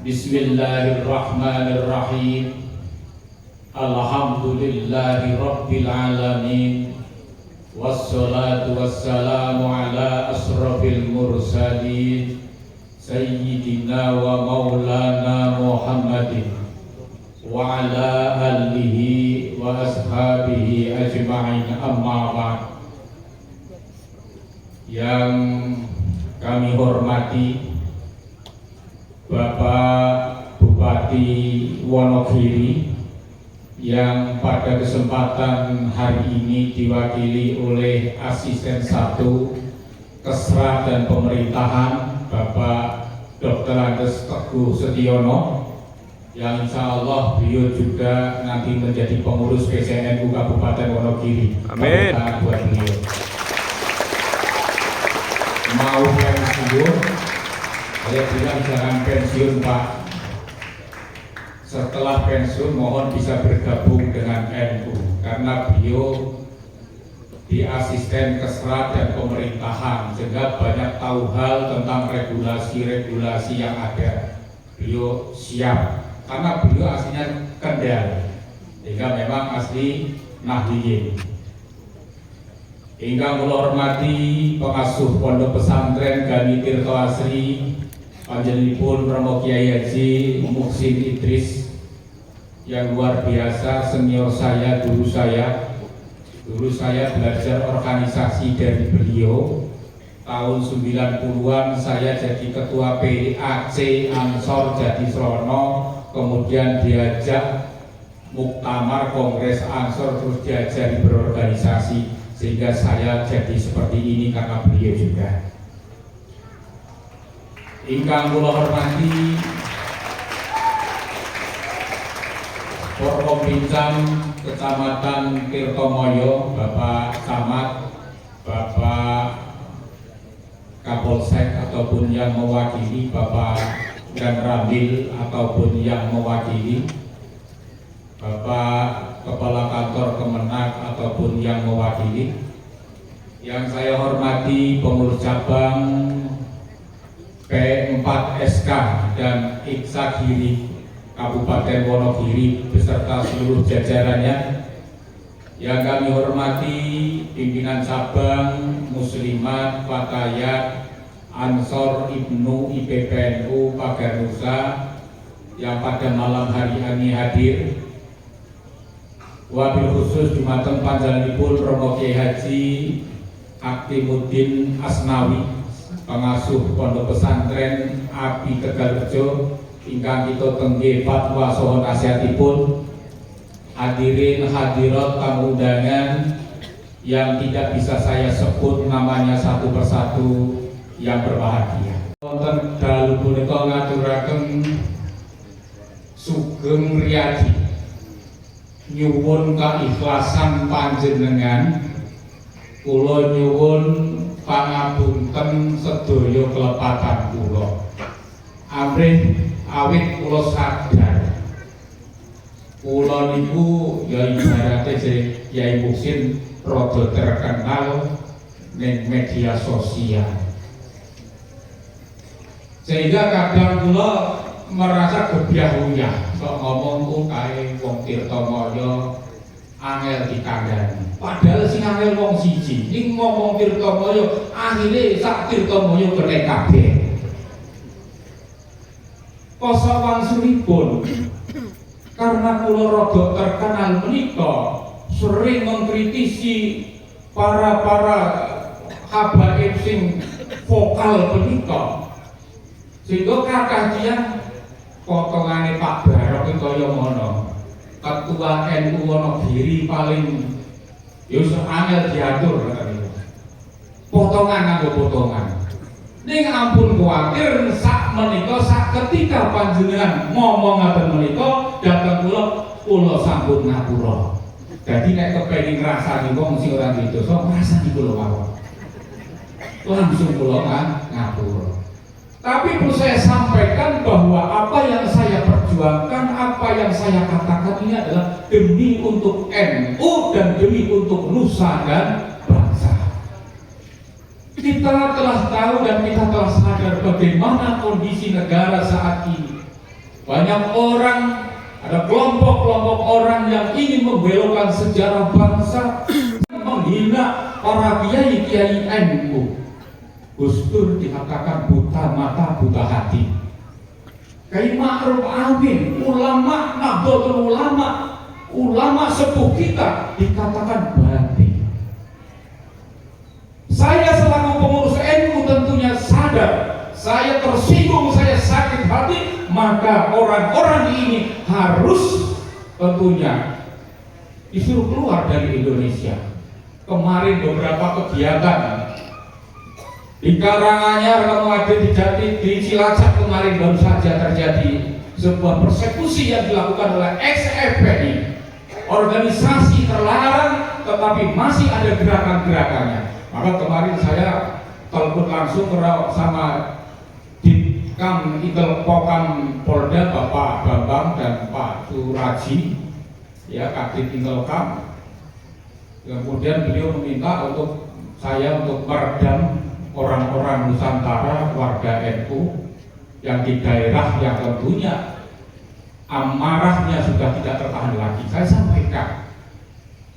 Bismillahirrahmanirrahim. Alhamdulillahi rabbil alamin. Wassalatu wassalamu ala asrafil mursalin Sayyidina wa maulana Muhammadin wa ala alihi wa ashabihi ajma'in, amma ba'd. Yang kami hormati Bapak Bupati Wonogiri yang pada kesempatan hari ini diwakili oleh Asisten 1 Kesra dan Pemerintahan Bapak Dr. Andes Teguh Setiono, yang insya Allah beliau juga nanti menjadi pengurus PCNU Kabupaten Wonogiri. Amin. Buat beliau. Mau pensiun, saya bilang jangan pensiun Pak. Setelah pensiun mohon bisa bergabung dengan NU, karena beliau di Asisten Kesra dan Pemerintahan sehingga banyak tahu hal tentang regulasi-regulasi yang ada. Beliau siap karena beliau aslinya Kendal, sehingga memang asli Nahdliyin. Hingga kula hormati pengasuh Pondok Pesantren Gani Tirto Asri panjenenganipun Romo Kiai Haji Muhsin Idris yang luar biasa, senior saya, dulu saya belajar organisasi dari beliau. Tahun 90-an saya jadi ketua PAC Ansor Jatisono, kemudian diajak muktamar kongres Ansor, terus diajari berorganisasi, sehingga saya jadi seperti ini karena beliau juga. Ingkang kula hormati Forkompinjam Kecamatan Tirtomoyo, Bapak Camat, Bapak Kapolsek ataupun yang mewakili, Bapak Dan Ramil ataupun yang mewakili, Bapak Kepala Kantor Kemenak ataupun yang mewakili. Yang saya hormati pengurus cabang P4SK dan Iksagiri Kabupaten Wonogiri beserta seluruh jajarannya. Yang kami hormati pimpinan cabang Muslimat, Fatayat, Ansor, Ibnu, IPPNU, Paganusa yang pada malam hari ini hadir. Wabil khusus dumateng panjenenganipun Romo Kiai Haji Aktimuddin Asnawi, pengasuh Pondok Pesantren Abi Tegalrejo, ingkang kita tengge fatwa saha nasihatipun. Hadirin hadirat tamu undangan yang tidak bisa saya sebut namanya satu persatu yang berbahagia. Wonten dalu punika ngaturaken sugeng riyadi nyuwun keikhlasan panjenengan, kula nyuwun pangapunten sedaya kelepatan kula. Amrih awit kula sadar kula niku ya ibarate Kiai Muhsin rada terkenal ning media sosial, sehingga kadang kula merasa gebyah-uyah kok ngomong kae wong Tirtomoyo angel dikandani, padahal sing angel wong siji ning ngomong Tirtomoyo, akhire sak Tirtomoyo kene kabeh. Koso wangsulipun karena kula rada terkenal menika sering mengkritisi para habaib sing vokal menika, sehingga kathah tiyang potongane Pak Barok iki kaya ngono. Ketua NU Wonogiri paling ya angel diatur katanya. Potongan nganggo potongan. Ning ampun kuwatir sak menika sak ketika panjenengan ngomong ngaten menika dhateng kula sampun ngapura. Dadi nek kepengin ngrasani wong sing ora duwe dosa ngrasani kula mawon. Langsung kula ngapura. Tapi perlu saya sampaikan bahwa apa yang saya perjuangkan, apa yang saya katakan ini adalah demi untuk NU dan demi untuk nusa dan bangsa. Kita telah tahu dan kita telah sadar bagaimana kondisi negara saat ini. Banyak orang, ada kelompok-kelompok orang yang ingin membelokkan sejarah bangsa, menghina para kiai-kiai NU. Gus Dur dikatakan buta mata, buta hati. Kiai Ma'ruf Amin, ulama Nahdlatul Ulama, ulama sepuh kita dikatakan batin. Saya selaku pengurus NU tentunya sadar, saya tersinggung, saya sakit hati, maka orang-orang ini harus tentunya disuruh keluar dari Indonesia. Kemarin beberapa kegiatan di Karanganyar, kemudian di Jati, di Cilacap kemarin baru saja terjadi sebuah persekusi yang dilakukan oleh ex-FPI, organisasi terlarang, tetapi masih ada gerakan-gerakannya. Maka kemarin saya telepon langsung sama Ditkam Intelpokam Polda Bapak Bambang dan Pak Suraji, ya Kadif Intelkam. Kemudian beliau meminta untuk saya untuk meredam orang-orang Nusantara, warga NU yang di daerah yang tentunya amarahnya sudah tidak tertahan lagi. Saya sampaikan,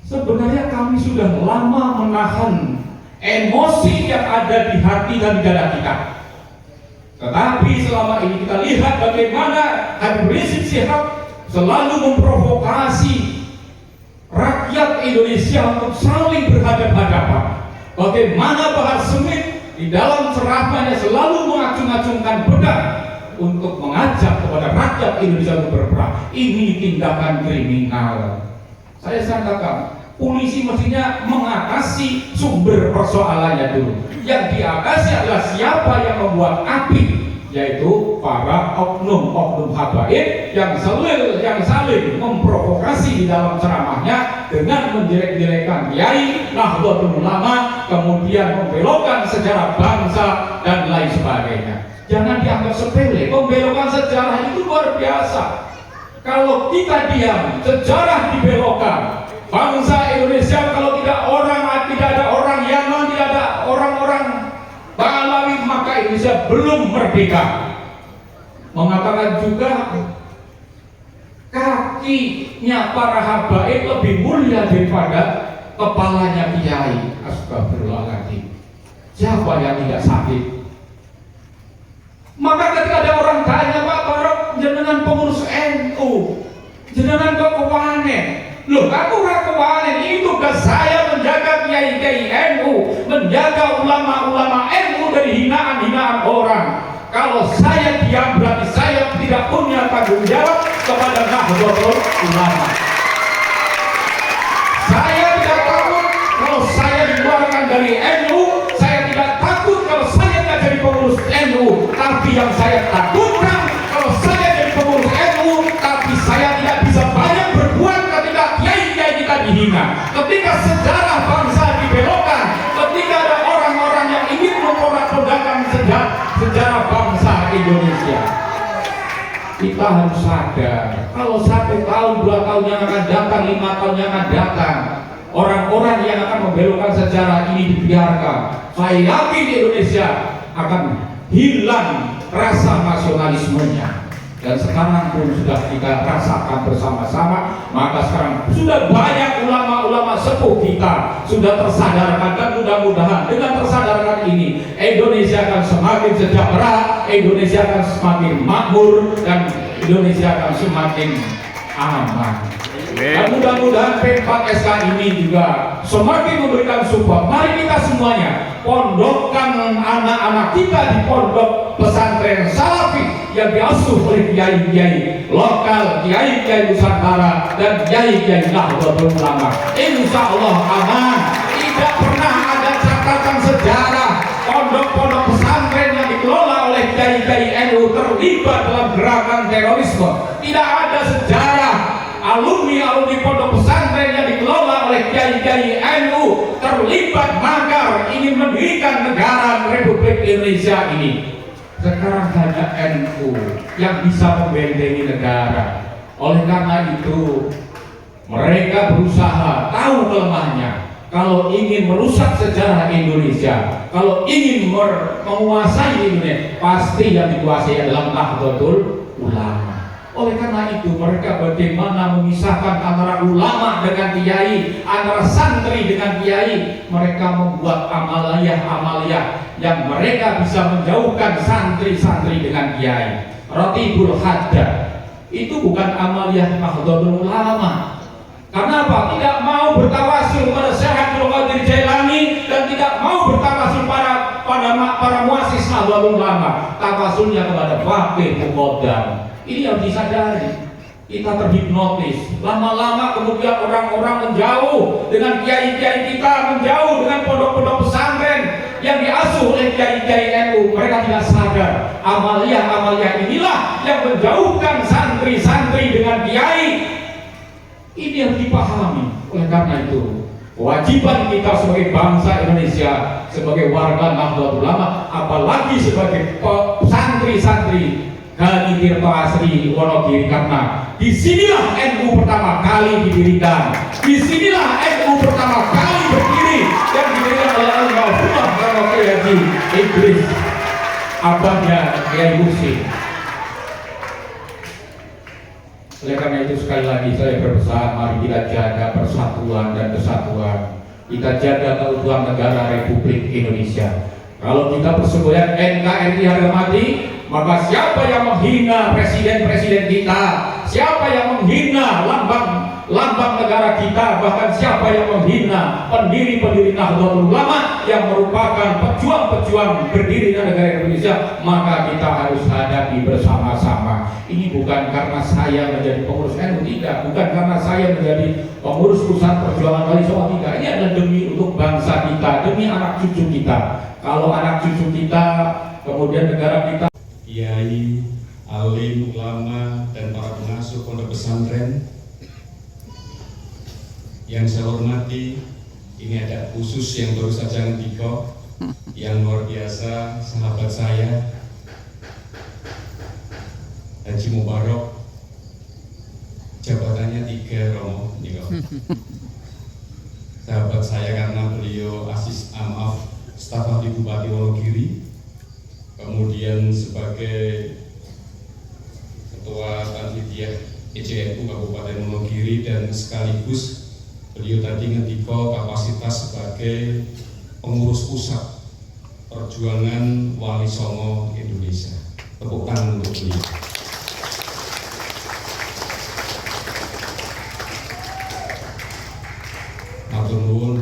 sebenarnya kami sudah lama menahan emosi yang ada di hati dan di dada kita. Tetapi selama ini kita lihat bagaimana Habib Rizik Syihab selalu memprovokasi rakyat Indonesia untuk saling berhadapan-hadapan. Bagaimana Bahar Smith di dalam ceramahnya selalu mengacung-acungkan pedang untuk mengajak kepada rakyat Indonesia untuk berperang. Ini tindakan kriminal. Saya katakan, polisi mestinya mengatasi sumber persoalannya dulu. Yang diatasi adalah siapa yang membuat api, yaitu para oknum-oknum habaib yang saling memprovokasi di dalam ceramahnya dengan menjelek-jelekan kiai, Nahdlatul Ulama, kemudian membelokkan sejarah bangsa dan lain sebagainya. Jangan dianggap sepele. Membelokkan sejarah itu luar biasa. Kalau kita diam, sejarah dibelokkan. Bangsa Indonesia kalau tidak ada orang Yaman, tidak ada orang-orang Balawi, maka Indonesia belum merdeka. Mengatakan juga kakinya para habaib lebih mulia daripada kepalanya kiai. Astagfirullahaladzim. Siapa yang tidak sakit? Maka ketika ada orang tanya, Pak Barok, jenengan pengurus NU, jenengan kok kewanen? Loh, aku gak kewanen. Ini tugas saya menjaga kiai-kiai NU, menjaga ulama-ulama NU dari hinaan-hinaan orang. Kalau saya diam berarti saya tidak punya tanggung jawab kepada Nahdlatul Ulama. Saya tidak takut kalau saya dikeluarkan dari NU, saya tidak takut kalau saya tidak jadi pengurus NU. Tapi yang saya takutkan kalau saya jadi pengurus NU, tapi saya tidak bisa banyak berbuat ketika kiai-kiai kita dihina, ketika sejarah bangsa dibelokkan, ketika ada orang-orang yang ingin memporak-porandakan sejarah bangsa Indonesia. Kita harus sadar, kalau 1 tahun, 2 tahun yang akan datang, 5 tahun yang akan datang, orang-orang yang akan membelokkan sejarah ini dibiarkan, saya yakin di Indonesia akan hilang rasa nasionalismenya. Dan sekarang pun sudah kita rasakan bersama-sama. Maka sekarang sudah banyak ulama-ulama sepuh kita sudah tersadarkan, dan mudah-mudahan dengan tersadarkan ini Indonesia akan semakin sejahtera, Indonesia akan semakin makmur, dan Indonesia akan semakin aman. Dan mudah-mudahan P4SK ini juga semakin memberikan support. Mari kita semuanya pondokkan anak-anak kita di pondok pesantren Salafi yang diasuh oleh kiai-kiai lokal, kiai-kiai Nusantara, dan kiai-kiai Nahdlatul Ulama. Insya Allah aman. Tidak pernah ada catatan sejarah pondok-pondok pesantren yang dikelola oleh kiai-kiai NU terlibat dalam gerakan terorisme. Tidak ada sejarah alumni pondok pesantren yang dikelola oleh kiai-kiai NU terlibat makar ingin mendirikan negara Republik Indonesia ini. Sekarang hanya NU yang bisa membentengi negara. Oleh karena itu mereka berusaha tahu kelemahannya. Kalau ingin merusak sejarah Indonesia, kalau ingin menguasai Indonesia, pasti yang dikuasai adalah Nahdlatul Ulama. Oleh karena itu mereka bagaimana memisahkan antara ulama dengan kiai, antara santri dengan kiai. Mereka membuat amaliyah-amaliyah yang mereka bisa menjauhkan santri-santri dengan kiai. Ratibul Haddad itu bukan amaliyah Nahdlatul Ulama. Kenapa? Tidak mau bertawasul kepada Syekh Abdul Qadir Jailani dan tidak mau bertawasul para muassis Nahdlatul Ulama. Tawasulnya kepada Faqih Muqaddam. Ini yang disadari. Kita terhipnotis. Lama-lama kemudian orang-orang menjauh dengan kiai-kiai kita, menjauh dengan pondok-pondok pesantren yang diasuh oleh kiai-kiai NU. Mereka tidak sadar amaliyah-amaliyah inilah yang menjauhkan santri-santri dengan kiai. Ini yang dipahami. Oleh karena itu kewajiban kita sebagai bangsa Indonesia, sebagai warga Nahdlatul Ulama, apalagi sebagai santri-santri Gani Tirto Asri Wonogiri, karena disinilah NU pertama kali didirikan, disinilah NU pertama kali berdiri dan didirikan oleh Almarhumah Romo Kiai Haji Idris, abahnya Kiai Mursi. Oleh karena itu sekali lagi saya berpesan, mari kita jaga persatuan dan kesatuan, kita jaga keutuhan negara Republik Indonesia. Kalau kita persembunyian NKRI harga mati, maka siapa yang menghina presiden-presiden kita, siapa yang menghina lambang negara kita, bahkan siapa yang menghina pendiri-pendiri Nahdlatul Ulama yang merupakan pejuang-pejuang berdirinya negara Indonesia, maka kita harus hadapi bersama-sama. Ini bukan karena saya menjadi pengurus NU, tidak, bukan karena saya menjadi pengurus pusat perjuangan Wali Songo, tidak. Ini adalah demi untuk bangsa kita, demi anak cucu kita. Kalau anak cucu kita, kemudian negara kita, kiai, alim, ulama, dan para pengasuh pondok pesantren yang saya hormati, ini ada khusus yang baru saja ngetiko, yang luar biasa, sahabat saya Haji Mubarok, jabatannya 3 Romo Niko. Sahabat saya karena beliau staf ahli Bupati Wonogiri, kemudian sebagai Ketua Panitia EJNU Kabupaten Wonogiri, dan sekaligus beliau tadi ngetiko kapasitas sebagai pengurus pusat perjuangan Wali Songo Indonesia. Tepuk tangan untuk beliau. Matur nuwun